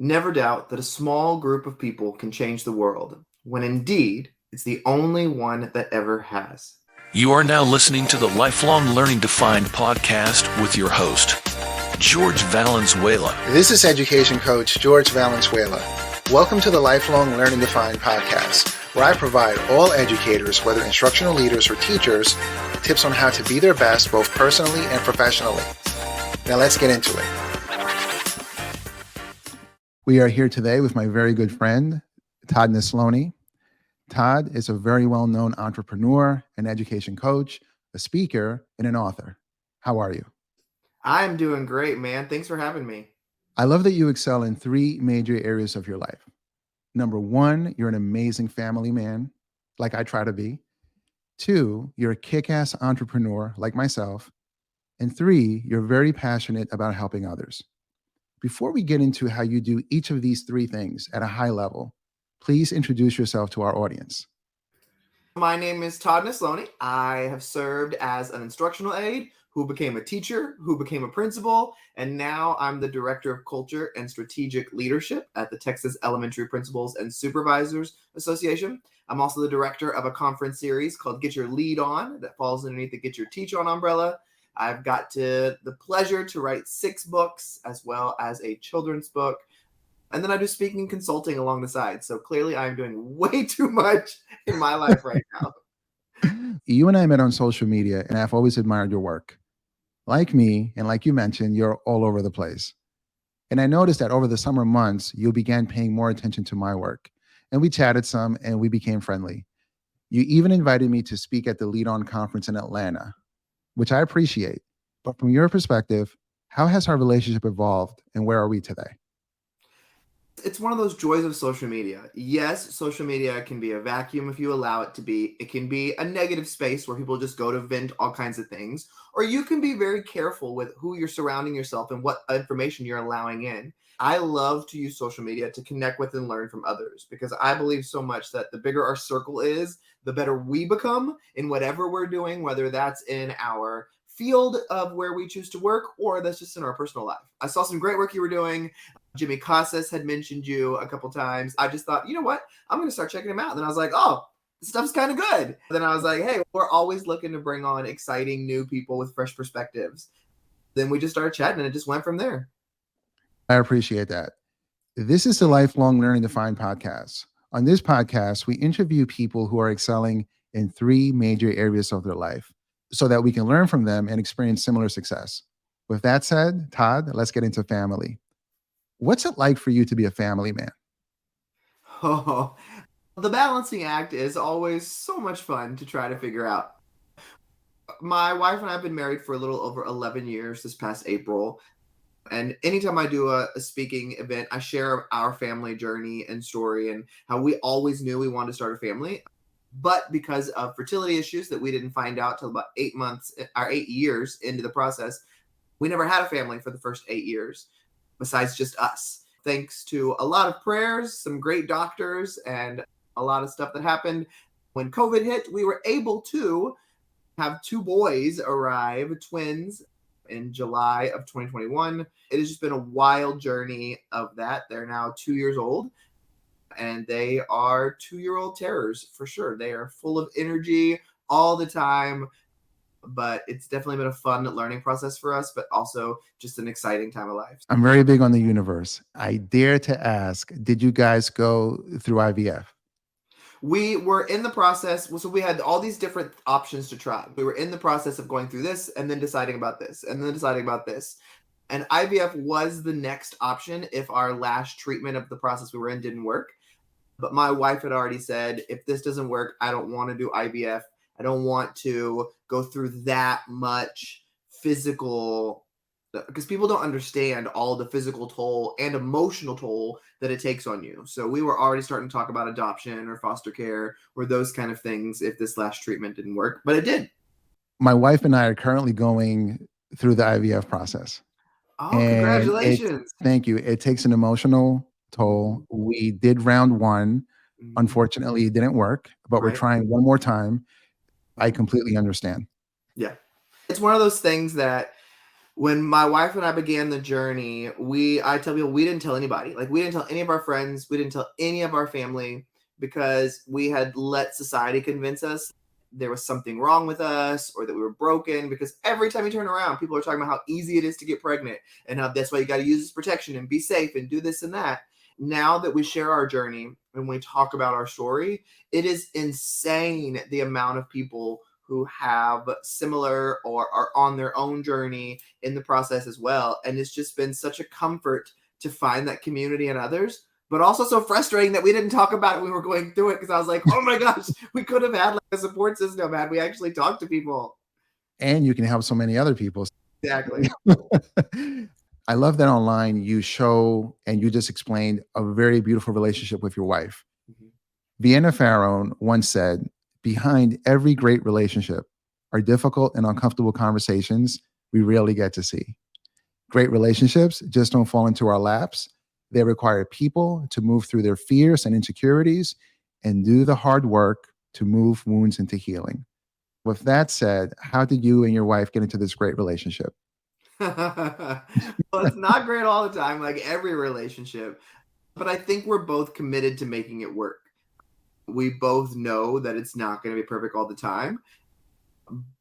Never doubt that a small group of people can change the world, when indeed it's the only one that ever has. You are now listening to the Lifelong Learning Defined podcast with your host, George Valenzuela. This is education coach George Valenzuela. Welcome to the Lifelong Learning Defined podcast, where I provide all educators, whether instructional leaders or teachers, tips on how to be their best both personally and professionally. Now let's get into it. We are here today with my very good friend, Todd Neslony. Todd is a very well-known entrepreneur, an education coach, a speaker, and an author. How are you? I'm doing great, man. Thanks for having me. I love that you excel in three major areas of your life. Number one, you're an amazing family man, like I try to be. Two, you're a kick-ass entrepreneur, like myself. And three, you're very passionate about helping others. Before we get into how you do each of these three things at a high level, please introduce yourself to our audience. My name is Todd Neslony. I have served as an instructional aide who became a teacher, who became a principal, and now I'm the Director of Culture and Strategic Leadership at the Texas Elementary Principals and Supervisors Association. I'm also the director of a conference series called Get Your Lead On that falls underneath the Get Your Teach On umbrella. I've got the pleasure to write 6 books as well as a children's book. And then I do speaking and consulting along the side. So clearly I'm doing way too much in my life right now. You and I met on social media, and I've always admired your work. Like me, and like you mentioned, you're all over the place. And I noticed that over the summer months, you began paying more attention to my work. And we chatted some, and we became friendly. You even invited me to speak at the Lead On conference in Atlanta, which I appreciate. But from your perspective, how has our relationship evolved, and where are we today? It's one of those joys of social media. Yes, social media can be a vacuum if you allow it to be. It can be a negative space where people just go to vent all kinds of things. Or you can be very careful with who you're surrounding yourself and what information you're allowing in. I love to use social media to connect with and learn from others because I believe so much that the bigger our circle is, the better we become in whatever we're doing, whether that's in our field of where we choose to work or that's just in our personal life. I saw some great work you were doing. Jimmy Casas had mentioned you a couple times. I just thought, you know what? I'm going to start checking him out. Then I was like, oh, this stuff's kind of good. Then I was like, hey, we're always looking to bring on exciting new people with fresh perspectives. Then we just started chatting and it just went from there. I appreciate that. This is the Lifelong Learning Defined podcast. On this podcast, we interview people who are excelling in three major areas of their life so that we can learn from them and experience similar success. With that said, Todd, let's get into family. What's it like for you to be a family man? Oh, the balancing act is always so much fun to try to figure out. My wife and I have been married for a little over 11 years this past April. And anytime I do a speaking event, I share our family journey and story and how we always knew we wanted to start a family. But because of fertility issues that we didn't find out till about 8 years into the process, we never had a family for the first 8 years. Besides just us. Thanks to a lot of prayers, some great doctors, and a lot of stuff that happened. When COVID hit, we were able to have 2 boys arrive, twins, in July of 2021. It has just been a wild journey of that. They're now 2 years old, and they are 2-year-old terrors for sure. They are full of energy all the time. But it's definitely been a fun learning process for us, but also just an exciting time of life. I'm very big on the universe. I dare to ask, did you guys go through IVF? We were in the process. So we had all these different options to try. We were in the process of going through this and then deciding about this and then deciding about this. And IVF was the next option if our last treatment of the process we were in didn't work. But my wife had already said, if this doesn't work, I don't want to do IVF. I don't want to go through that much physical, because people don't understand all the physical toll and emotional toll that it takes on you. So we were already starting to talk about adoption or foster care or those kind of things if this last treatment didn't work, but it did. My wife and I are currently going through the IVF process. Oh, congratulations. Thank you. It takes an emotional toll. We did round 1. Unfortunately, it didn't work, but we're trying one more time. I completely understand. Yeah. It's one of those things that When my wife and I began the journey, I tell people we didn't tell anybody. Like, we didn't tell any of our friends, we didn't tell any of our family, because we had let society convince us there was something wrong with us or that we were broken. Because every time you turn around, people are talking about how easy it is to get pregnant and how that's why you got to use this protection and be safe and do this and that. Now that we share our journey and we talk about our story, it is insane the amount of people who have similar or are on their own journey in the process as well. And it's just been such a comfort to find that community in others, but also so frustrating that we didn't talk about it when we were going through it, because I was like, oh my gosh, we could have had like a support system had we actually talked to people. And you can help so many other people. Exactly. I love that online you show and you just explained a very beautiful relationship with your wife. Mhm. Vienna Pharaoh once said, behind every great relationship are difficult and uncomfortable conversations we rarely get to see. Great relationships just don't fall into our laps. They require people to move through their fears and insecurities and do the hard work to move wounds into healing. With that said, how did you and your wife get into this great relationship? Well, it's not great all the time, like every relationship, but I think we're both committed to making it work. We both know that it's not going to be perfect all the time,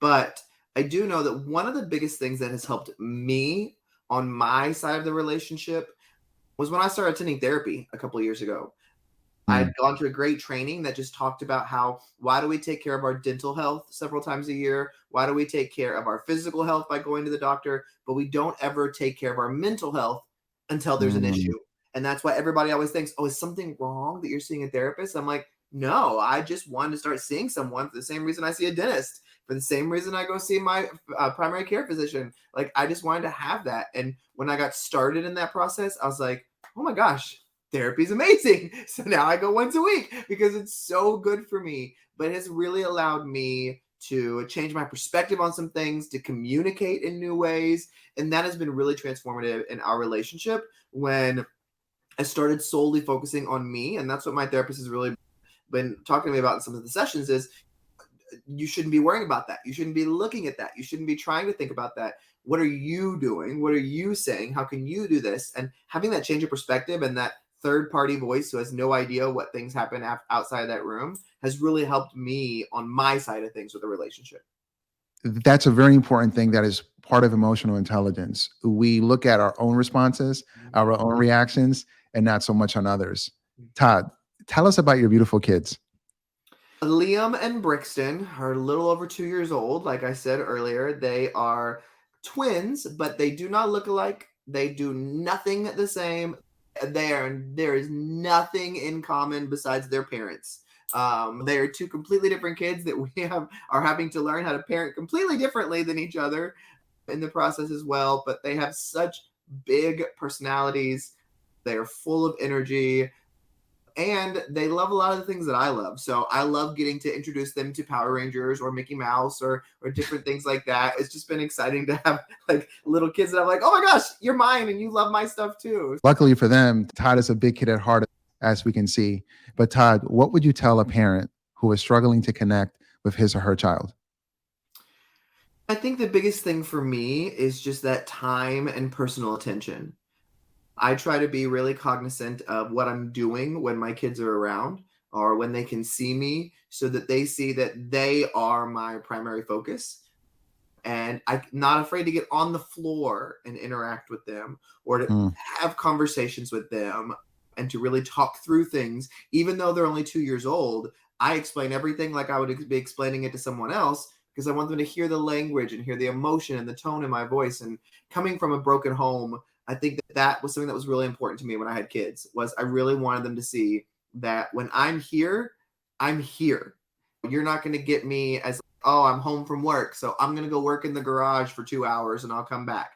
but I do know that one of the biggest things that has helped me on my side of the relationship was when I started attending therapy a couple of years ago. I Mm, had gone to a great training that just talked about how, why do we take care of our dental health several times a year? Why do we take care of our physical health by going to the doctor? But we don't ever take care of our mental health until there's an mm. issue. And that's why everybody always thinks, oh, is something wrong that you're seeing a therapist? I'm like, no, I just wanted to start seeing someone for the same reason I see a dentist, for the same reason I go see my primary care physician. Like, I just wanted to have that. And when I got started in that process, I was like, oh my gosh, therapy's amazing. So now I go once a week because it's so good for me. But it has really allowed me to change my perspective on some things, to communicate in new ways. And that has been really transformative in our relationship when I started solely focusing on me. And that's what my therapist has really been talking to me about in some of the sessions is you shouldn't be worrying about that. You shouldn't be looking at that. You shouldn't be trying to think about that. What are you doing? What are you saying? How can you do this? And having that change of perspective and that third party voice who has no idea what things happen outside of that room has really helped me on my side of things with the relationship. That's a very important thing that is part of emotional intelligence. We look at our own responses, our own reactions, and not so much on others. Todd, tell us about your beautiful kids. Liam and Brixton are a little over 2 years old. Like I said earlier, they are twins, but they do not look alike. They do nothing the same. There is nothing in common besides their parents. They are two completely different kids that we are having to learn how to parent completely differently than each other in the process as well. But they have such big personalities. They are full of energy and they love a lot of the things that I love. So I love getting to introduce them to Power Rangers or Mickey Mouse or different things like that. It's just been exciting to have like little kids that I'm like, oh my gosh, you're mine and you love my stuff too. Luckily for them, Todd is a big kid at heart, as we can see. But Todd, what would you tell a parent who is struggling to connect with his or her child? I think the biggest thing for me is just that time and personal attention. I try to be really cognizant of what I'm doing when my kids are around or when they can see me so that they see that they are my primary focus. And I'm not afraid to get on the floor and interact with them or to Mm, have conversations with them and to really talk through things. Even though they're only 2 years old, I explain everything like I would be explaining it to someone else because I want them to hear the language and hear the emotion and the tone in my voice. And coming from a broken home, I think that was something that was really important to me when I had kids was I really wanted them to see that when I'm here. You're not going to get me as, oh, I'm home from work, so I'm going to go work in the garage for 2 hours and I'll come back.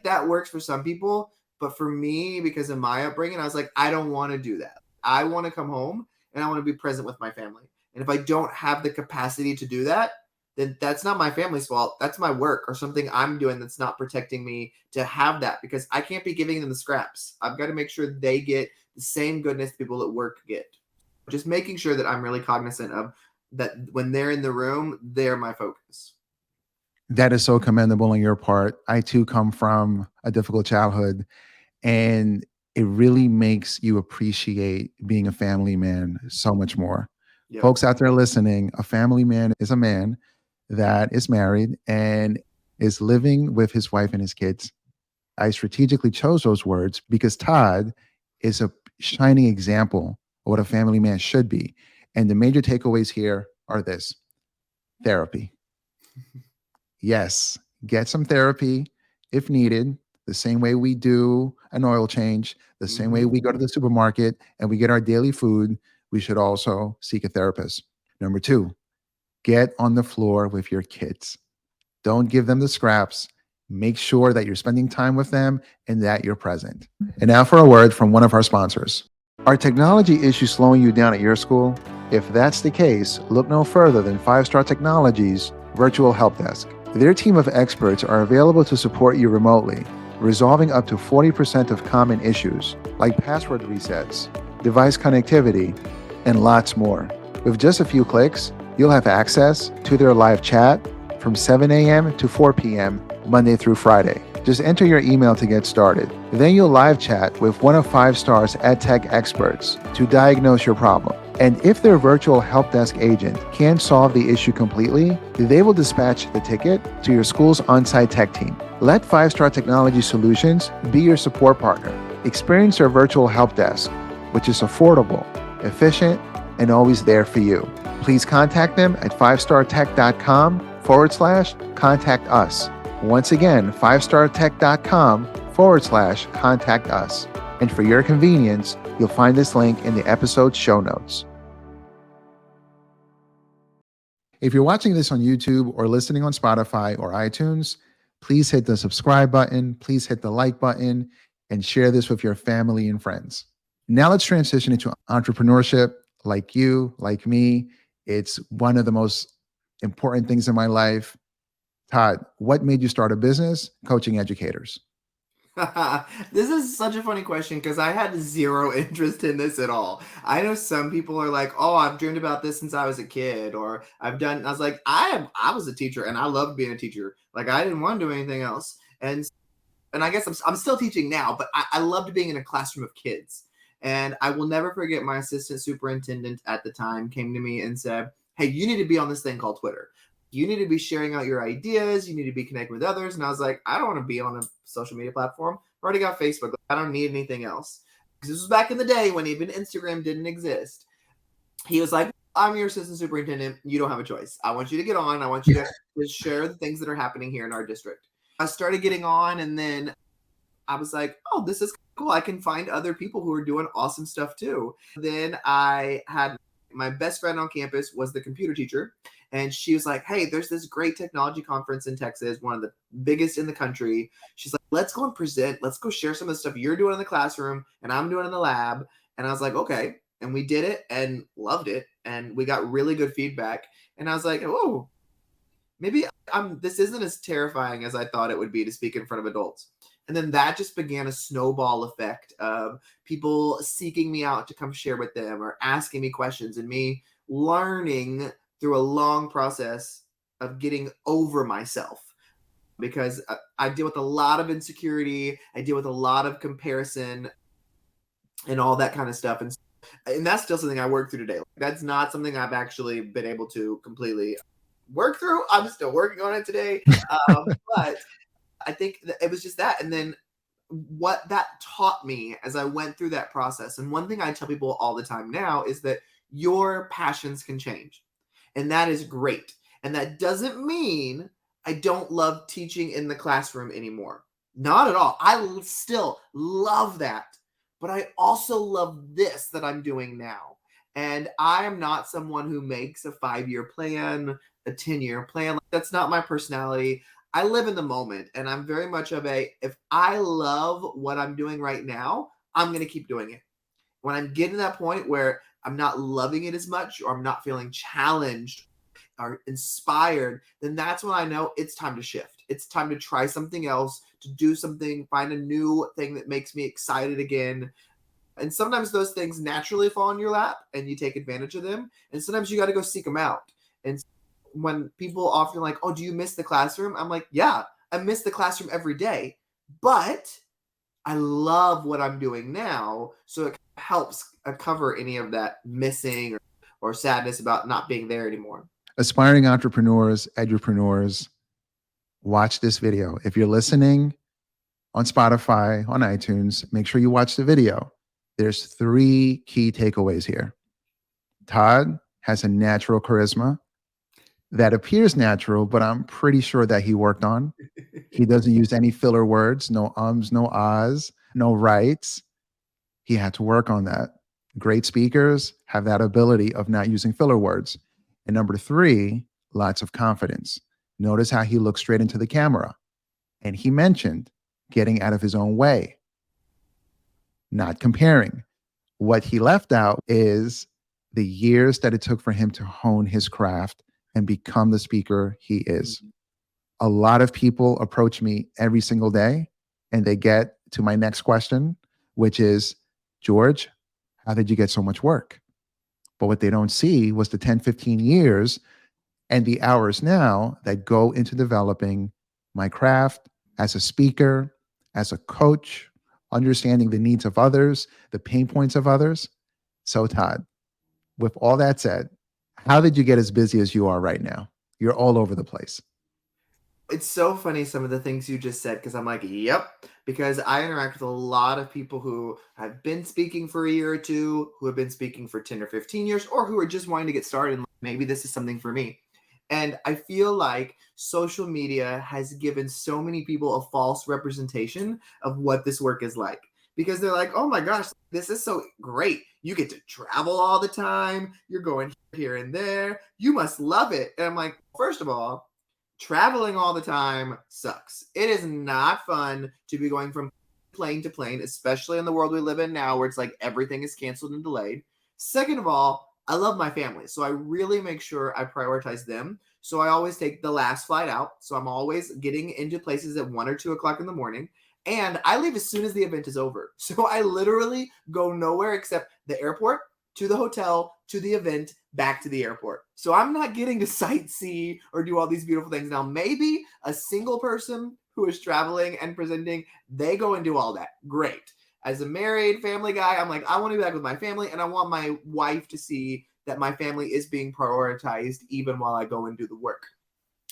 That works for some people. But for me, because of my upbringing, I was like, I don't want to do that. I want to come home and I want to be present with my family. And if I don't have the capacity to do that, then that's not my family's fault. That's my work or something I'm doing that's not protecting me to have that because I can't be giving them the scraps. I've got to make sure they get the same goodness people at work get. Just making sure that I'm really cognizant of that when they're in the room, they're my focus. That is so commendable on your part. I too come from a difficult childhood, and it really makes you appreciate being a family man so much more. Yep. Folks out there listening, a family man is a man that is married and is living with his wife and his kids. I strategically chose those words because Todd is a shining example of what a family man should be. And the major takeaways here are this: therapy. Yes, get some therapy if needed, the same way we do an oil change, the same way Mhm. we go to the supermarket and we get our daily food, we should also seek a therapist. Number two, get on the floor with your kids. Don't give them the scraps. Make sure that you're spending time with them and that you're present. And now for a word from one of our sponsors. Are technology issues slowing you down at your school? If that's the case, look no further than 5-Star Technologies Virtual Help Desk. Their team of experts are available to support you remotely, resolving up to 40% of common issues like password resets, device connectivity, and lots more. With just a few clicks, you'll have access to their live chat from 7 a.m. to 4 p.m. Monday through Friday. Just enter your email to get started. Then you'll live chat with one of 5-Star's EdTech experts to diagnose your problem. And if their virtual help desk agent can't solve the issue completely, they will dispatch the ticket to your school's on-site tech team. Let 5-Star Technology Solutions be your support partner. Experience their virtual help desk, which is affordable, efficient, and always there for you. Please contact them at 5startech.com/contact us. Once again, 5startech.com/contact us. And for your convenience, you'll find this link in the episode show notes. If you're watching this on YouTube or listening on Spotify or iTunes, please hit the subscribe button, please hit the like button, and share this with your family and friends. Now let's transition into entrepreneurship. Like you, like me, it's one of the most important things in my life. Todd, what made you start a business coaching educators? This is such a funny question because I had zero interest in this at all. I know some people are like, "Oh, I've dreamed about this since I was a kid," or "I've done." I was like, I was a teacher and I loved being a teacher. Like I didn't want to do anything else, and I guess I'm still teaching now, but I loved being in a classroom of kids. And I will never forget my assistant superintendent at the time came to me and said, "Hey, you need to be on this thing called Twitter. You need to be sharing out your ideas. You need to be connecting with others." And I was like, I don't want to be on a social media platform. I've already got Facebook. I don't need anything else. Because this was back in the day when even Instagram didn't exist. He was like, I'm your assistant superintendent. You don't have a choice. I want you to get on. I want you to share the things that are happening here in our district. I started getting on, and then I was like, oh, this is cool. I can find other people who are doing awesome stuff too. Then I had my best friend on campus was the computer teacher. And she was like, hey, there's this great technology conference in Texas, one of the biggest in the country. She's like, let's go and present. Let's go share some of the stuff you're doing in the classroom and I'm doing in the lab. And I was like, okay. And we did it and loved it. And we got really good feedback. And I was like, oh, maybe this isn't as terrifying as I thought it would be to speak in front of adults. And then that just began a snowball effect of people seeking me out to come share with them or asking me questions and me learning through a long process of getting over myself because I deal with a lot of insecurity. I deal with a lot of comparison and all that kind of stuff. And that's still something I work through today. That's not something I've actually been able to completely work through. I'm still working on it today. But I think it was just that. And then what that taught me as I went through that process. And one thing I tell people all the time now is that your passions can change. And that is great. And that doesn't mean I don't love teaching in the classroom anymore. Not at all. I still love that. But I also love this that I'm doing now. And I am not someone who makes a 5-year plan, a 10-year plan. That's not my personality. I live in the moment and I'm very much of if I love what I'm doing right now, I'm going to keep doing it. When I'm getting to that point where I'm not loving it as much or I'm not feeling challenged or inspired, then that's when I know it's time to shift. It's time to try something else, to do something, find a new thing that makes me excited again. And sometimes those things naturally fall in your lap and you take advantage of them. And sometimes you got to go seek them out. And when people often like, oh, do you miss the classroom? I'm like, yeah, I miss the classroom every day, but I love what I'm doing now. So it helps cover any of that missing or sadness about not being there anymore. Aspiring entrepreneurs, edupreneurs, watch this video. If you're listening on Spotify, on iTunes, make sure you watch the video. There's 3 key takeaways here. Todd has a natural charisma that appears natural, but I'm pretty sure that he worked on. He doesn't use any filler words, no ums, no ahs, no rights. He had to work on that. Great speakers have that ability of not using filler words. And number 3, lots of confidence. Notice how he looks straight into the camera. And he mentioned getting out of his own way, not comparing. What he left out is the years that it took for him to hone his craft and become the speaker he is. A lot of people approach me every single day and they get to my next question, which is, George, how did you get so much work? But what they don't see was the 10, 15 years and the hours now that go into developing my craft as a speaker, as a coach, understanding the needs of others, the pain points of others. So Todd, with all that said, how did you get as busy as you are right now? You're all over the place. It's so funny, some of the things you just said, because I'm like, yep, because I interact with a lot of people who have been speaking for a year or two, who have been speaking for 10 or 15 years, or who are just wanting to get started. And maybe this is something for me. And I feel like social media has given so many people a false representation of what this work is like. Because they're like, oh my gosh, this is so great. You get to travel all the time. You're going here and there. You must love it. And I'm like, first of all, traveling all the time sucks. It is not fun to be going from plane to plane, especially in the world we live in now where it's like everything is canceled and delayed. Second of all, I love my family. So I really make sure I prioritize them. So I always take the last flight out. So I'm always getting into places at 1 or 2 o'clock in the morning. And I leave as soon as the event is over. So I literally go nowhere except the airport, to the hotel, to the event, back to the airport. So I'm not getting to sightsee or do all these beautiful things. Now, maybe a single person who is traveling and presenting, they go and do all that. Great. As a married family guy, I'm like, I want to be back with my family and I want my wife to see that my family is being prioritized even while I go and do the work.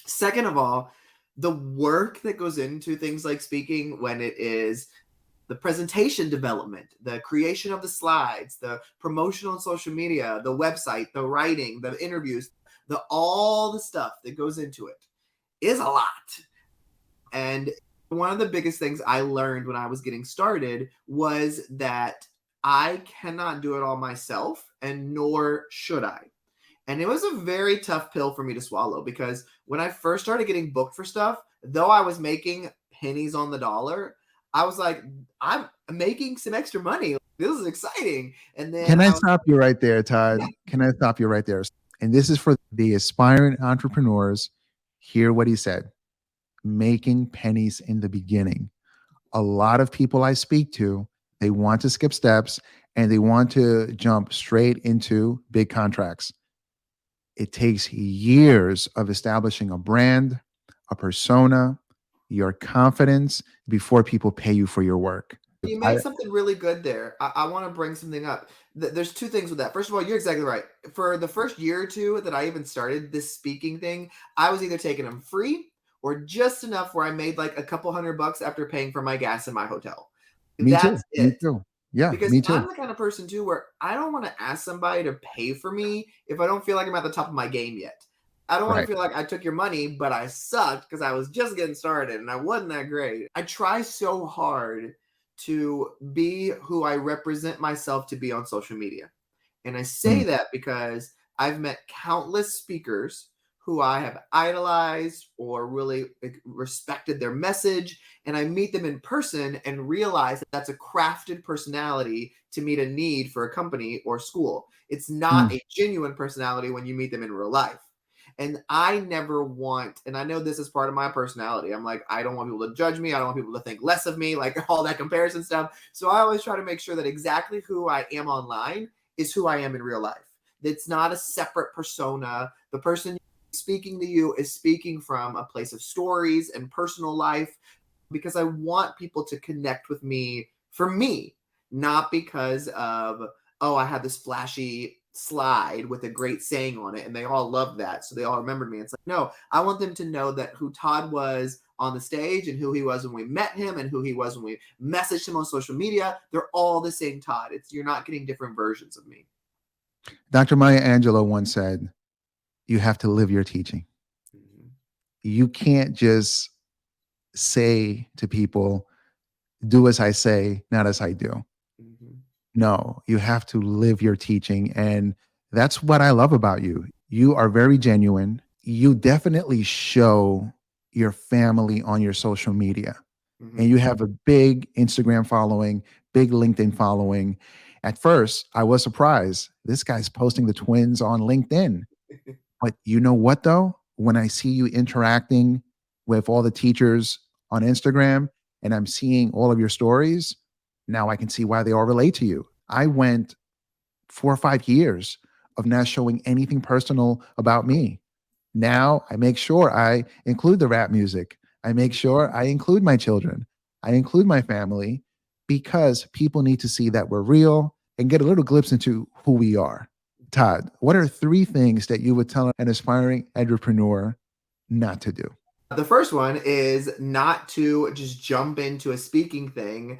Second of all, the work that goes into things like speaking, when it is the presentation development, the creation of the slides, the promotional on social media, the website, the writing, the interviews, all the stuff that goes into it is a lot. And one of the biggest things I learned when I was getting started was that I cannot do it all myself, and nor should I. And it was a very tough pill for me to swallow, because when I first started getting booked for stuff, though I was making pennies on the dollar, I was like, I'm making some extra money. This is exciting. And then Can I stop you right there, Todd? Yeah. Can I stop you right there? And this is for the aspiring entrepreneurs. Hear what he said. Making pennies in the beginning. A lot of people I speak to, they want to skip steps and they want to jump straight into big contracts. It takes years of establishing a brand, a persona, your confidence before people pay you for your work. You made something really good there. I want to bring something up. There's 2 things with that. First of all, you're exactly right. For the first year or 2 that I even started this speaking thing, I was either taking them free or just enough where I made like a couple $100 after paying for my gas in my hotel. That's it. Me too. Yeah, because me too. I'm the kind of person too where I don't want to ask somebody to pay for me if I don't feel like I'm at the top of my game yet. I don't want to feel like I took your money, but I sucked because I was just getting started and I wasn't that great. I try so hard to be who I represent myself to be on social media. And I say that because I've met countless speakers who I have idolized or really respected their message. And I meet them in person and realize that that's a crafted personality to meet a need for a company or school. It's not a genuine personality when you meet them in real life. And I never want, and I know this is part of my personality, I'm like, I don't want people to judge me. I don't want people to think less of me, like all that comparison stuff. So I always try to make sure that exactly who I am online is who I am in real life. It's not a separate persona. The person you Speaking to you is speaking from a place of stories and personal life because I want people to connect with me for me, not because of, oh, I had this flashy slide with a great saying on it and they all loved that. So they all remembered me. It's like, no, I want them to know that who Todd was on the stage and who he was when we met him and who he was when we messaged him on social media. They're all the same Todd. You're not getting different versions of me. Dr. Maya Angelou once said, you have to live your teaching. Mhm. You can't just say to people, do as I say, not as I do. Mhm. No, you have to live your teaching. And that's what I love about you. You are very genuine. You definitely show your family on your social media. And Mhm. you have a big Instagram following, big LinkedIn following. At first, I was surprised. This guy's posting the twins on LinkedIn. But you know what, though? When I see you interacting with all the teachers on Instagram and I'm seeing all of your stories, now I can see why they all relate to you. I went 4 or 5 years of not showing anything personal about me. Now I make sure I include the rap music. I make sure I include my children. I include my family because people need to see that we're real and get a little glimpse into who we are. Todd, what are 3 things that you would tell an aspiring entrepreneur not to do? The first one is not to just jump into a speaking thing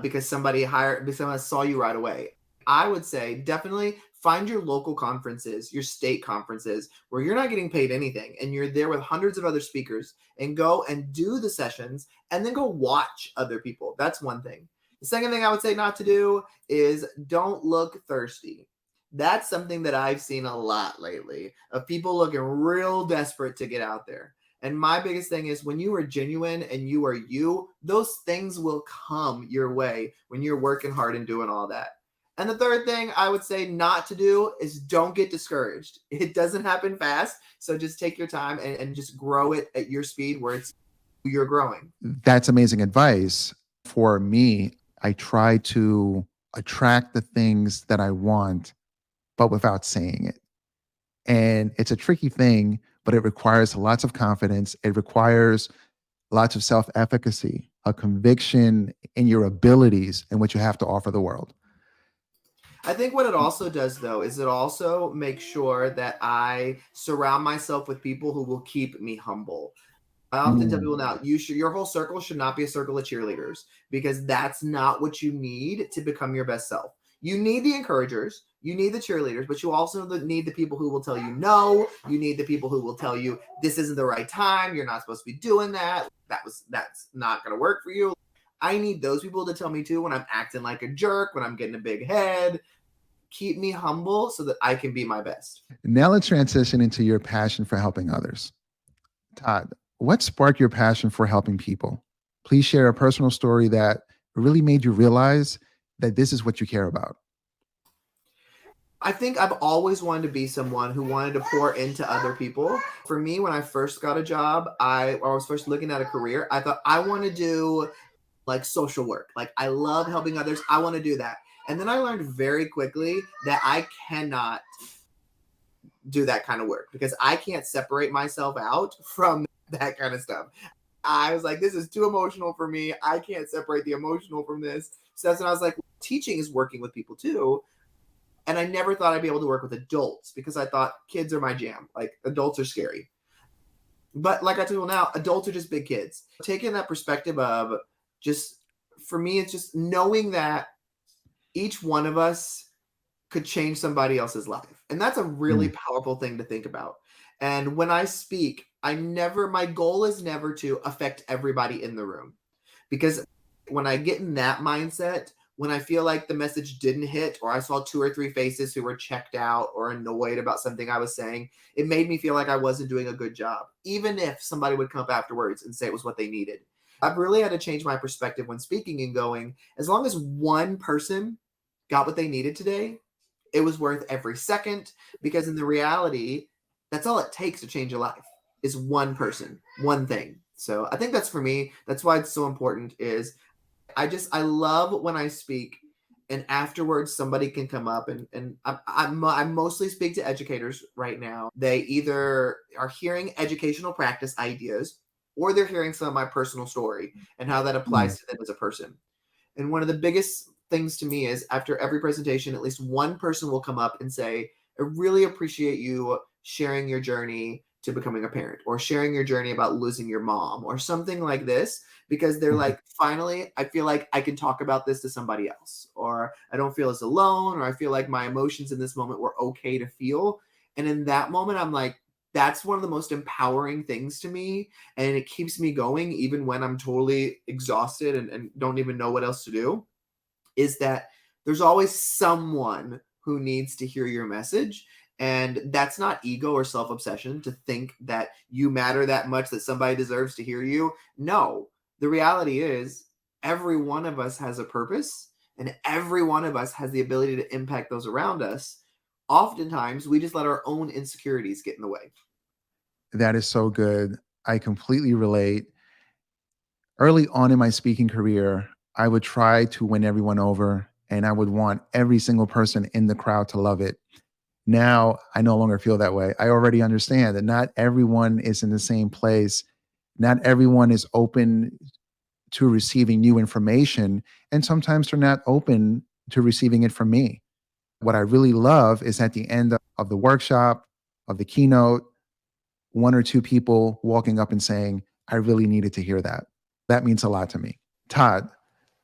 because someone saw you right away. I would say definitely find your local conferences, your state conferences where you're not getting paid anything and you're there with hundreds of other speakers and go and do the sessions and then go watch other people. That's one thing. The second thing I would say not to do is don't look thirsty. That's something that I've seen a lot lately of people looking real desperate to get out there. And my biggest thing is when you are genuine and you are you, those things will come your way when you're working hard and doing all that. And the third thing I would say not to do is don't get discouraged. It doesn't happen fast. So just take your time and just grow it at your speed where you're growing. That's amazing advice. For me, I try to attract the things that I want, but without saying it. And it's a tricky thing, but it requires lots of confidence. It requires lots of self efficacy, a conviction in your abilities and what you have to offer the world. I think what it also does though is it also makes sure that I surround myself with people who will keep me humble. I often tell people Mm. now, your whole circle should not be a circle of cheerleaders because that's not what you need to become your best self. You need the encouragers, you need the cheerleaders, but you also need the people who will tell you no. You need the people who will tell you this isn't the right time. You're not supposed to be doing that. That's not going to work for you. I need those people to tell me too when I'm acting like a jerk, when I'm getting a big head. Keep me humble so that I can be my best. Now let's transition into your passion for helping others. Todd, what sparked your passion for helping people? Please share a personal story that really made you realize that this is what you care about. I think I've always wanted to be someone who wanted to pour into other people. For me, when I first got a job, I was first looking at a career. I thought I want to do like social work. Like I love helping others. I want to do that. And then I learned very quickly that I cannot do that kind of work because I can't separate myself out from that kind of stuff. I was like, this is too emotional for me. I can't separate the emotional from this. So that's when I was like, teaching is working with people too. And I never thought I'd be able to work with adults because I thought kids are my jam. Like adults are scary. But like I told you now, adults are just big kids. Taking that perspective of just, for me, it's just knowing that each one of us could change somebody else's life. And that's a really Mm. powerful thing to think about. And when I speak, my goal is never to affect everybody in the room. Because when I get in that mindset, when I feel like the message didn't hit, or I saw 2 or 3 faces who were checked out or annoyed about something I was saying, it made me feel like I wasn't doing a good job, even if somebody would come up afterwards and say it was what they needed. I've really had to change my perspective when speaking and going, as long as one person got what they needed today, it was worth every second, because in the reality, that's all it takes to change a life is one person, one thing. So I think that's for me. That's why it's so important is I love when I speak and afterwards somebody can come up and I mostly speak to educators right now. They either are hearing educational practice ideas or they're hearing some of my personal story and how that Mm. applies to them as a person. And one of the biggest things to me is after every presentation, at least one person will come up and say, I really appreciate you sharing your journey to becoming a parent or sharing your journey about losing your mom or something like this, because they're Mhm. like, finally, I feel like I can talk about this to somebody else, or I don't feel as alone, or I feel like my emotions in this moment were okay to feel. And in that moment, I'm like, that's one of the most empowering things to me, and it keeps me going even when I'm totally exhausted and don't even know what else to do, is that there's always someone who needs to hear your message. And that's not ego or self-obsession to think that you matter that much that somebody deserves to hear you. No, the reality is every one of us has a purpose and every one of us has the ability to impact those around us. Oftentimes we just let our own insecurities get in the way. That is so good. I completely relate. Early on in my speaking career, I would try to win everyone over and I would want every single person in the crowd to love it. Now I no longer feel that way. I already understand that not everyone is in the same place. Not everyone is open to receiving new information. And sometimes they're not open to receiving it from me. What I really love is at the end of the workshop, of the keynote, one or two people walking up and saying, I really needed to hear that. That means a lot to me. Todd,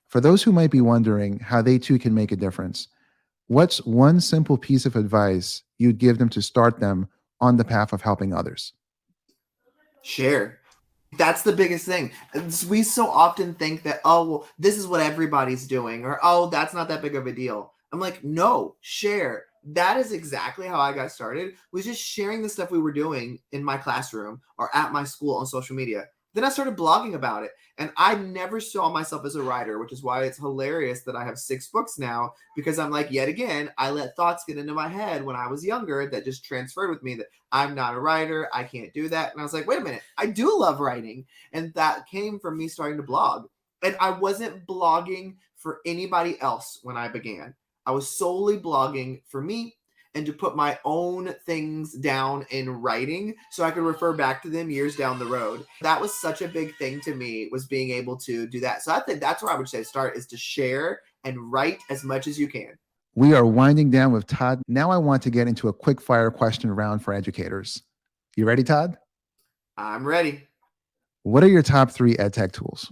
for those who might be wondering how they too can make a difference, what's one simple piece of advice you'd give them to start them on the path of helping others? Share. That's the biggest thing. We so often think that, oh, well, this is what everybody's doing, or oh, that's not that big of a deal. I'm like, no, share. That is exactly how I got started, was just sharing the stuff we were doing in my classroom or at my school on social media. Then I started blogging about it. And I never saw myself as a writer, which is why it's hilarious that I have 6 books now, because I'm like, yet again, I let thoughts get into my head when I was younger that just transferred with me, that I'm not a writer, I can't do that. And I was like, wait a minute, I do love writing. And that came from me starting to blog. And I wasn't blogging for anybody else when I began. I was solely blogging for me and to put my own things down in writing so I could refer back to them years down the road. That was such a big thing to me, was being able to do that. So I think that's where I would say start, is to share and write as much as you can. We are winding down with Todd. Now I want to get into a quick fire question round for educators. You ready, Todd? I'm ready. What are your top three ed tech tools?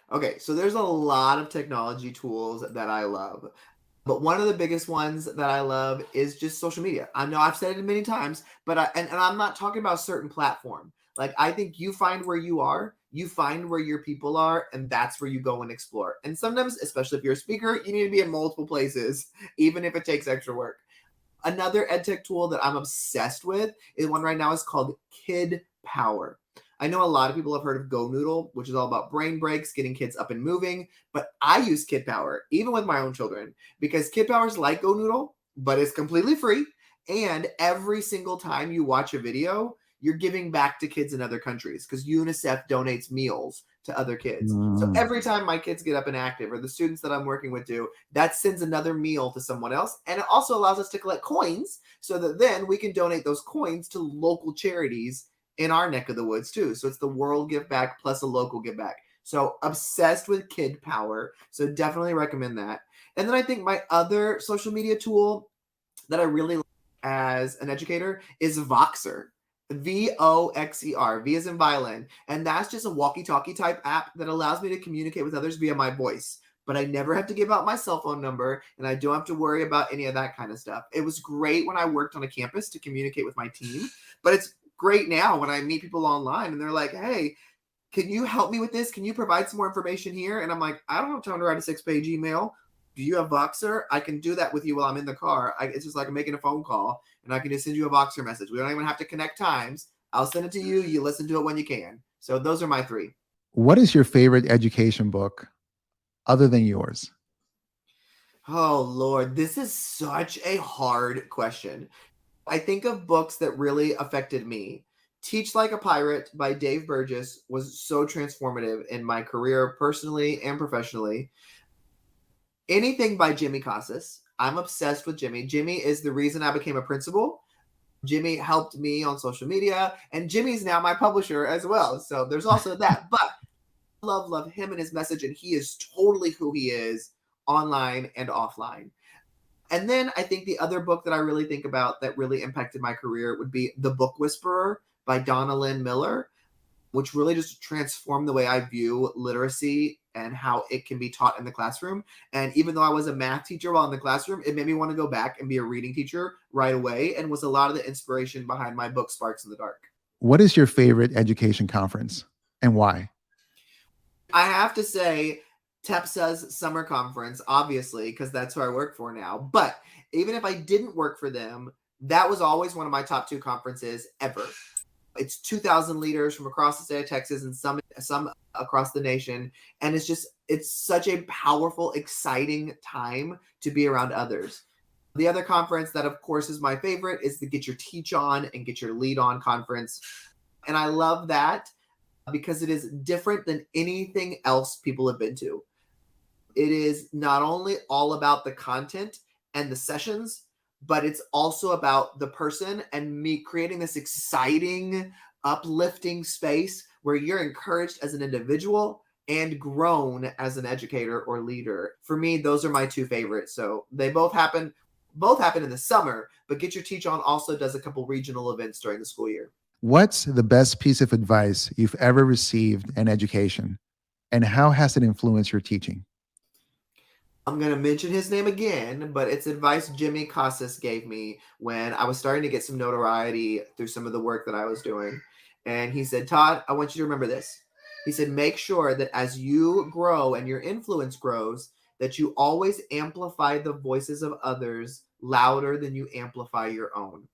Okay, so there's a lot of technology tools that I love. But one of the biggest ones that I love is just social media. I know I've said it many times, but and I'm not talking about a certain platform. Like, I think you find where you are, you find where your people are, and that's where you go and explore. And sometimes, especially if you're a speaker, you need to be in multiple places, even if it takes extra work. Another edtech tool that I'm obsessed with is one right now, is called Kid Power. I know a lot of people have heard of Go Noodle, which is all about brain breaks, getting kids up and moving, but I use Kid Power even with my own children, because Kid Power is like Go Noodle, but it's completely free. And every single time you watch a video, you're giving back to kids in other countries, because UNICEF donates meals to other kids. So Mm. every time my kids get up and active, or the students that I'm working with do, that sends another meal to someone else. And it also allows us to collect coins so that then we can donate those coins to local charities in our neck of the woods too. So it's the world give back plus a local give back. So obsessed with Kid Power. So definitely recommend that. And then I think my other social media tool that I really like as an educator is Voxer. Voxer. V as in violin. And that's just a walkie-talkie type app that allows me to communicate with others via my voice. But I never have to give out my cell phone number, and I don't have to worry about any of that kind of stuff. It was great when I worked on a campus to communicate with my team, but it's great now when I meet people online and they're like, hey, can you help me with this? Can you provide some more information here? And I'm like, I don't have time to write a 6-page email. Do you have Voxer? I can do that with you while I'm in the car. It's just like I'm making a phone call, and I can just send you a Voxer message. We don't even have to connect times. I'll send it to you. You listen to it when you can. So those are my three. What is your favorite education book other than yours? Oh, Lord, this is such a hard question. I think of books that really affected me. Teach Like a Pirate by Dave Burgess was so transformative in my career, personally and professionally. Anything by Jimmy Casas. I'm obsessed with Jimmy. Jimmy is the reason I became a principal. Jimmy helped me on social media, and Jimmy's now my publisher as well. So there's also that. But love him and his message, and he is totally who he is online and offline. And then I think the other book that I really think about that really impacted my career would be The Book Whisperer by Donna Lynn Miller, which really just transformed the way I view literacy and how it can be taught in the classroom. And even though I was a math teacher while in the classroom, it made me want to go back and be a reading teacher right away, and was a lot of the inspiration behind my book, Sparks in the Dark. What is your favorite education conference and why? I have to say TEPSA's summer conference, obviously, because that's who I work for now. But even if I didn't work for them, that was always one of my top 2 conferences ever. It's 2,000 leaders from across the state of Texas and some across the nation. And it's such a powerful, exciting time to be around others. The other conference that, of course, is my favorite is the Get Your Teach On and Get Your Lead On conference. And I love that because it is different than anything else people have been to. It is not only all about the content and the sessions, but it's also about the person and me creating this exciting, uplifting space where you're encouraged as an individual and grown as an educator or leader. For me, those are my 2 favorites. So they both happen in the summer, but Get Your Teach On also does a couple regional events during the school year. What's the best piece of advice you've ever received in education, and how has it influenced your teaching? I'm going to mention his name again, but it's advice Jimmy Casas gave me when I was starting to get some notoriety through some of the work that I was doing. And he said, Todd, I want you to remember this. He said, make sure that as you grow and your influence grows, that you always amplify the voices of others louder than you amplify your own.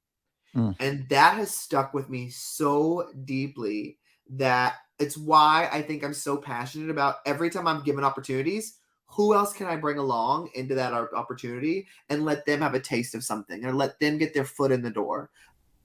And that has stuck with me so deeply that it's why I think I'm so passionate about every time I'm given opportunities, who else can I bring along into that opportunity and let them have a taste of something or let them get their foot in the door.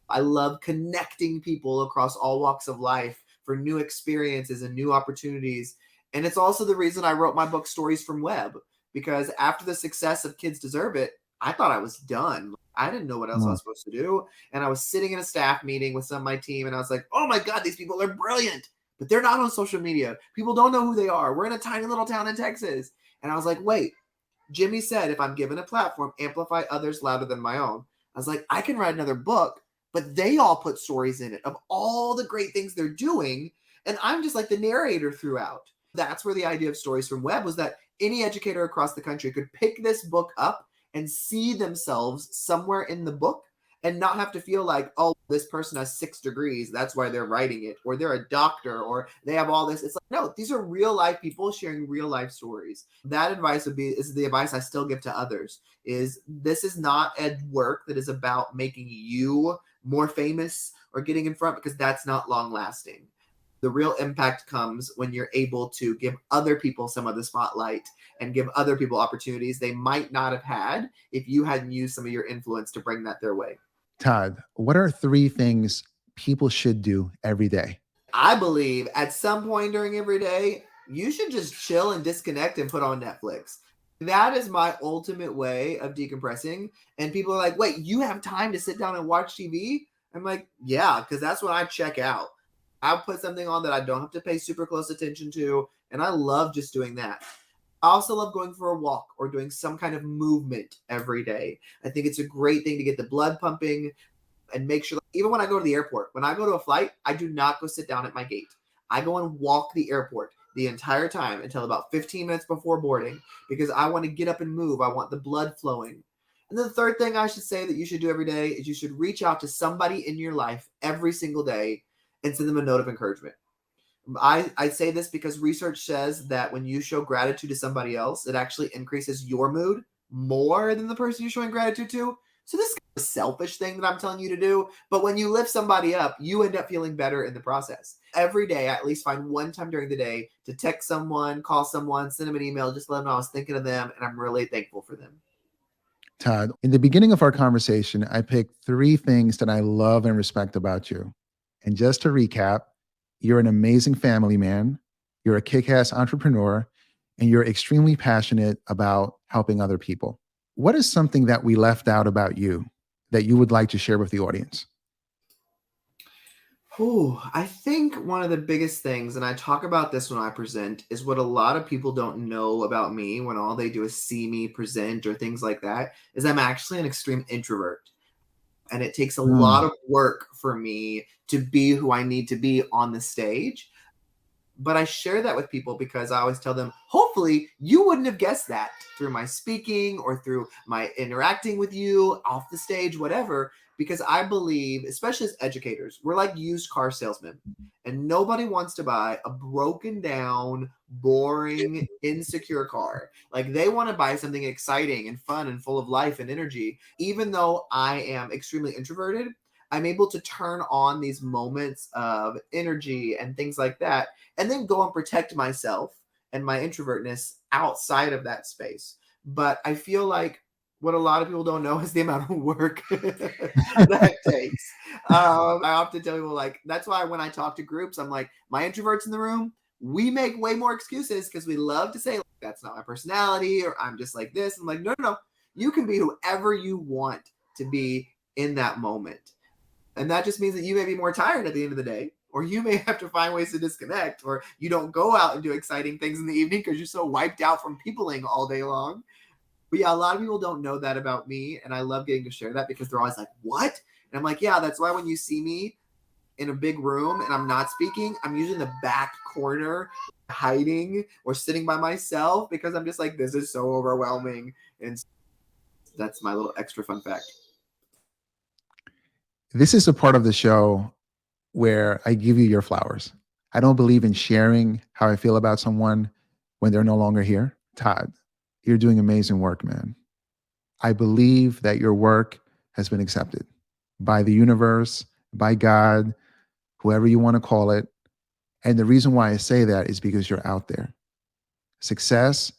I love connecting people across all walks of life for new experiences and new opportunities. And it's also the reason I wrote my book, Stories from Web, because after the success of Kids Deserve It, I thought I was done. I didn't know what else I was supposed to do. And I was sitting in a staff meeting with some of my team, and I was like, oh my God, these people are brilliant, but they're not on social media. People don't know who they are. We're in a tiny little town in Texas. And I was like, wait, Jimmy said, if I'm given a platform, amplify others louder than my own. I was like, I can write another book, but they all put stories in it of all the great things they're doing. And I'm just like the narrator throughout. That's where the idea of Stories from Web was, that any educator across the country could pick this book up and see themselves somewhere in the book and not have to feel like, oh, this person has 6 degrees, that's why they're writing it, or they're a doctor, or they have all this. It's like, no, these are real life people sharing real life stories. That advice is the advice I still give to others, is this is not a work that is about making you more famous or getting in front, because that's not long lasting. The real impact comes when you're able to give other people some of the spotlight and give other people opportunities they might not have had if you hadn't used some of your influence to bring that their way. Todd, what are 3 things people should do every day? I believe at some point during every day, you should just chill and disconnect and put on Netflix. That is my ultimate way of decompressing. And people are like, wait, you have time to sit down and watch TV? I'm like, yeah, because that's when I check out. I'll put something on that I don't have to pay super close attention to, and I love just doing that. I also love going for a walk or doing some kind of movement every day. I think it's a great thing to get the blood pumping and make sure, even when I go to the airport, when I go to a flight, I do not go sit down at my gate. I go and walk the airport the entire time until about 15 minutes before boarding, because I want to get up and move. I want the blood flowing. And then the third thing I should say that you should do every day is you should reach out to somebody in your life every single day and send them a note of encouragement. I say this because research says that when you show gratitude to somebody else, it actually increases your mood more than the person you're showing gratitude to. So this is a selfish thing that I'm telling you to do, but when you lift somebody up, you end up feeling better in the process. Every day, I at least find one time during the day to text someone, call someone, send them an email, just let them know I was thinking of them, and I'm really thankful for them. Todd, in the beginning of our conversation, I picked 3 things that I love and respect about you. And just to recap, you're an amazing family man, you're a kick-ass entrepreneur, and you're extremely passionate about helping other people. What is something that we left out about you that you would like to share with the audience? I think one of the biggest things, and I talk about this when I present, is what a lot of people don't know about me when all they do is see me present or things like that, is I'm actually an extreme introvert. And it takes a lot of work for me to be who I need to be on the stage. But I share that with people because I always tell them, hopefully you wouldn't have guessed that through my speaking or through my interacting with you off the stage, whatever, because I believe, especially as educators, we're like used car salesmen, and nobody wants to buy a broken down, boring, insecure car. Like, they want to buy something exciting and fun and full of life and energy. Even though I am extremely introverted, I'm able to turn on these moments of energy and things like that, and then go and protect myself and my introvertness outside of that space. But I feel like what a lot of people don't know is the amount of work that takes. I often tell people, like, that's why when I talk to groups, I'm like, my introverts in the room, we make way more excuses because we love to say, like, that's not my personality, or I'm just like this. I'm like, no. You can be whoever you want to be in that moment. And that just means that you may be more tired at the end of the day, or you may have to find ways to disconnect, or you don't go out and do exciting things in the evening because you're so wiped out from peopling all day long. But yeah, a lot of people don't know that about me, and I love getting to share that because they're always like, what? And I'm like, yeah, that's why when you see me in a big room and I'm not speaking, I'm usually in the back corner, hiding or sitting by myself, because I'm just like, this is so overwhelming. And that's my little extra fun fact. This is a part of the show where I give you your flowers. I don't believe in sharing how I feel about someone when they're no longer here. Todd, you're doing amazing work, man. I believe that your work has been accepted by the universe, by God, whoever you want to call it. And the reason why I say that is because you're out there. Success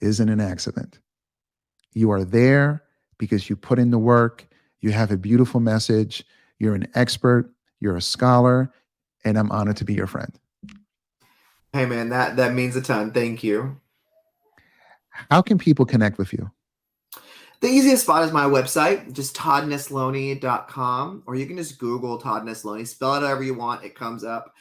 isn't an accident. You are there because you put in the work. You have a beautiful message. You're an expert. You're a scholar. And I'm honored to be your friend. Hey, man, that means a ton. Thank you. How can people connect with you? The easiest spot is my website, just toddnesloney.com, or you can just Google Todd Nesloney. Spell it however you want. It comes up.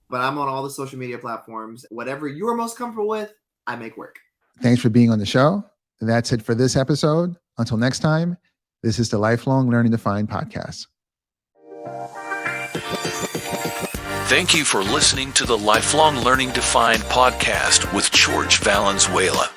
But I'm on all the social media platforms. Whatever you are most comfortable with, I make work. Thanks for being on the show. That's it for this episode. Until next time, this is the Lifelong Learning Defined podcast. Thank you for listening to the Lifelong Learning Defined podcast with George Valenzuela.